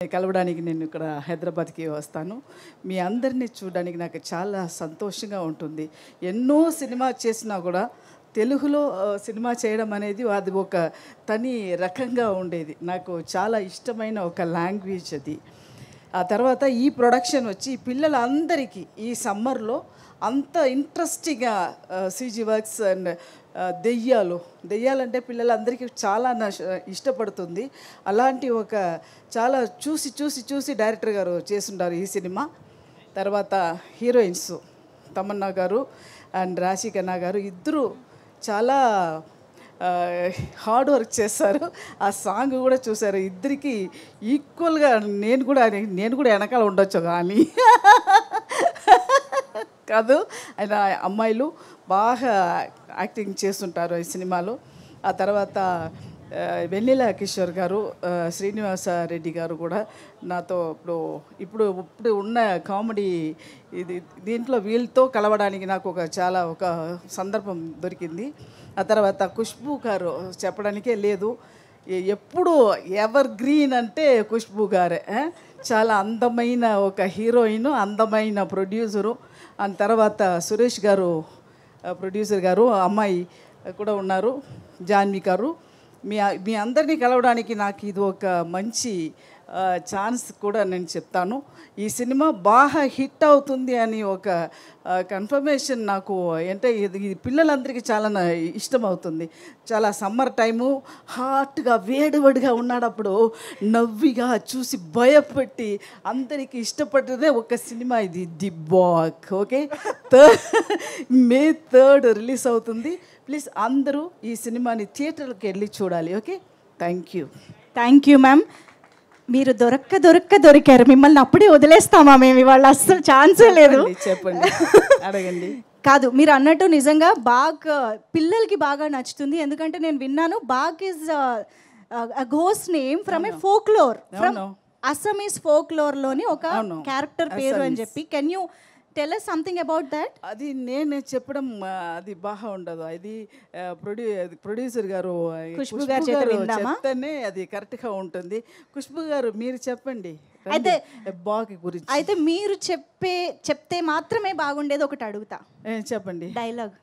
కలవడానికి నేను ఇక్కడ హైదరాబాద్కి వస్తాను. మీ అందరినీ చూడడానికి నాకు చాలా సంతోషంగా ఉంటుంది. ఎన్నో సినిమా చేసినా కూడా తెలుగులో సినిమా చేయడం అనేది అది ఒక తని రకంగా ఉండేది. నాకు చాలా ఇష్టమైన ఒక లాంగ్వేజ్ అది. ఆ తర్వాత ఈ ప్రొడక్షన్ వచ్చి పిల్లలందరికీ ఈ సమ్మర్లో అంత ఇంట్రెస్టింగ్గా సీజీ వర్క్స్ అండ్ దెయ్యాలంటే పిల్లలందరికీ చాలా ఇష్టపడుతుంది. అలాంటి ఒక చాలా చూసి డైరెక్టర్ గారు చేస్తుంటారు ఈ సినిమా. తర్వాత హీరోయిన్స్ తమన్నా గారు అండ్ రాశి ఖన్నా గారు ఇద్దరు చాలా హార్డ్ వర్క్ చేస్తారు. ఆ సాంగ్ కూడా చూసారు. ఇద్దరికి ఈక్వల్గా నేను కూడా వెనకాల ఉండొచ్చు కానీ కాదు, ఆయన అమ్మాయిలు బాగా యాక్టింగ్ చేస్తుంటారు ఈ సినిమాలో. ఆ తర్వాత వెన్నెల కిషోర్ గారు, శ్రీనివాస రెడ్డి గారు కూడా నాతో ఇప్పుడు ఉన్న కామెడీ దీంట్లో వీళ్ళతో కలవడానికి నాకు ఒక సందర్భం దొరికింది. ఆ తర్వాత ఖుష్బూ గారు చెప్పడానికే లేదు, ఎప్పుడు ఎవర్ గ్రీన్ అంటే ఖుష్బూ గారే. చాలా అందమైన ఒక హీరోయిన్, అందమైన ప్రొడ్యూసరు. ఆ తర్వాత సురేష్ గారు ప్రొడ్యూసర్ గారు, అమ్మాయి కూడా ఉన్నారు జాన్వి గారు. మీ అందరినీ కలవడానికి నాకు ఇది ఒక మంచి ఛాన్స్ కూడా నేను చెప్తాను. ఈ సినిమా బాగా హిట్ అవుతుంది అని ఒక కన్ఫర్మేషన్ నాకు అంటే ఇది పిల్లలందరికీ చాలా ఇష్టమవుతుంది. చాలా సమ్మర్ టైము హాట్గా వేడిగా ఉన్నాడప్పుడు నవ్విగా చూసి భయపెట్టి అందరికీ ఇష్టపడ్డదే ఒక సినిమా ఇది, the Baak. Okay, May 3rd release అవుతుంది. ప్లీజ్ అందరూ ఈ సినిమాని థియేటర్కి వెళ్ళి చూడాలి. Okay, thank you ma'am. మీరు దొరికారు. మిమ్మల్ని అప్పుడే వదిలేస్తామా మేము ఇవాళ? అస్సలు ఛాన్సే లేదు. చెప్పండి, అడగండి. కాదు, మీరు అన్నట్టు నిజంగా బాగ్ పిల్లలకి బాగా నచ్చుతుంది. ఎందుకంటే నేను విన్నాను బాగ్ is ghost name from a folklore, from Assamese ఫోక్లోర్లోని ఒక క్యారెక్టర్ పేరు అని చెప్పి. Can you tell us something about that? అది నేను చెప్పడం అది బాగా ఉండదు. అది ప్రొడ్యూసర్ గారు ఖుష్బూ గారు చెప్తేనే అది కరెక్ట్గా ఉంటుంది. ఖుష్బూ గారు మీరు చెప్పండి అయితే బాగ్ గురించి. అయితే మీరు చెప్తే మాత్రమే బాగుండేది. ఒకటి అడుగుతా, చెప్పండి. డైలాగ్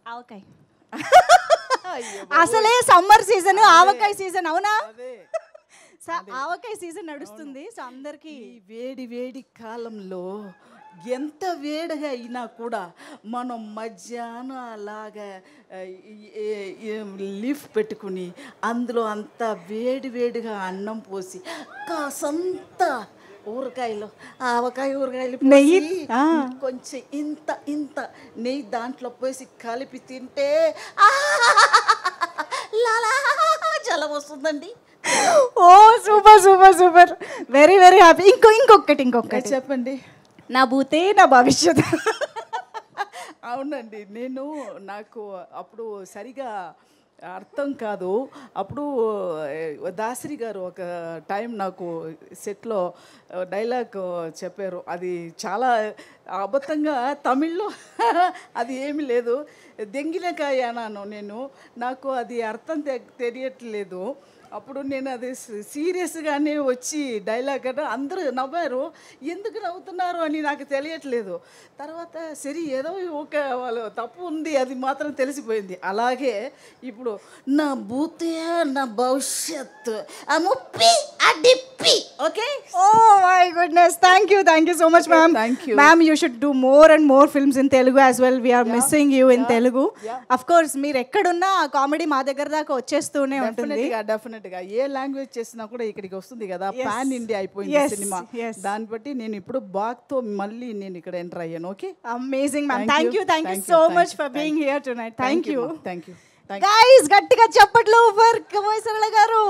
ఆవకాయ. అసలే సమ్మర్ సీజన్, ఆవకాయ సీజన్. అవునా? ఆవకాయ సీజన్ నడుస్తుంది. సో అందరికి వేడి కాలంలో ఎంత వేడిగా అయినా కూడా మనం మధ్యాహ్నం అలాగా లీఫ్ పెట్టుకుని అందులో అంత వేడిగా అన్నం పోసి కాసంత ఊరకాయలు, ఊరకాయలు నెయ్యి కొంచెం ఇంత నెయ్యి దాంట్లో పోసి కలిపి తింటే జలం వస్తుందండి. ఓ సూపర్, వెరీ హ్యాపీ. ఇంకొకటి చెప్పండి. నా భూతే నా భవిష్యత్. అవునండి, నాకు అప్పుడు సరిగా అర్థం కాదు. అప్పుడు దాసరి గారు ఒక టైం నాకు సెట్లో డైలాగ్ చెప్పారు. అది చాలా అబద్ధంగా తమిళ్లో అది ఏమీ లేదు. దెంగిలకాయ అన్నాను నాకు అది అర్థం తెలియట్లేదు. అప్పుడు నేను అది సీరియస్గానే వచ్చి డైలాగ్ అంటే అందరూ నవ్వారు. ఎందుకు నవ్వుతున్నారు అని నాకు తెలియట్లేదు. తర్వాత సరే ఏదో ఒక వాళ్ళు తప్పు ఉంది అది మాత్రం తెలిసిపోయింది. అలాగే ఇప్పుడు నా భూతే నా భవిష్యత్తు okay. Oh my goodness, thank you so much ma'am. Ma'am, you should do more and more films in Telugu as well. We are missing you in Telugu. Of course, మీరు ఎక్కడున్నా కామెడీ మా దగ్గర దాకా వచ్చేస్తూనే ఉంటుంది. డెఫినెట్గా ఏ లాంగ్వేజ్ చేసినా కూడా ఇక్కడికి వస్తుంది కదా. పాన్ ఇండియా అయిపోయింది సినిమా. దాన్ని బట్టి నేను ఇప్పుడు బాగ్తో మళ్ళీ నేను ఇక్కడ ఎంటర్ అయ్యాను. Okay, amazing ma'am. Thank you so much for being here tonight. Thank you guys. గట్టిగా చప్పట్లు ఫర్ కమోయ్ సరళ గారు.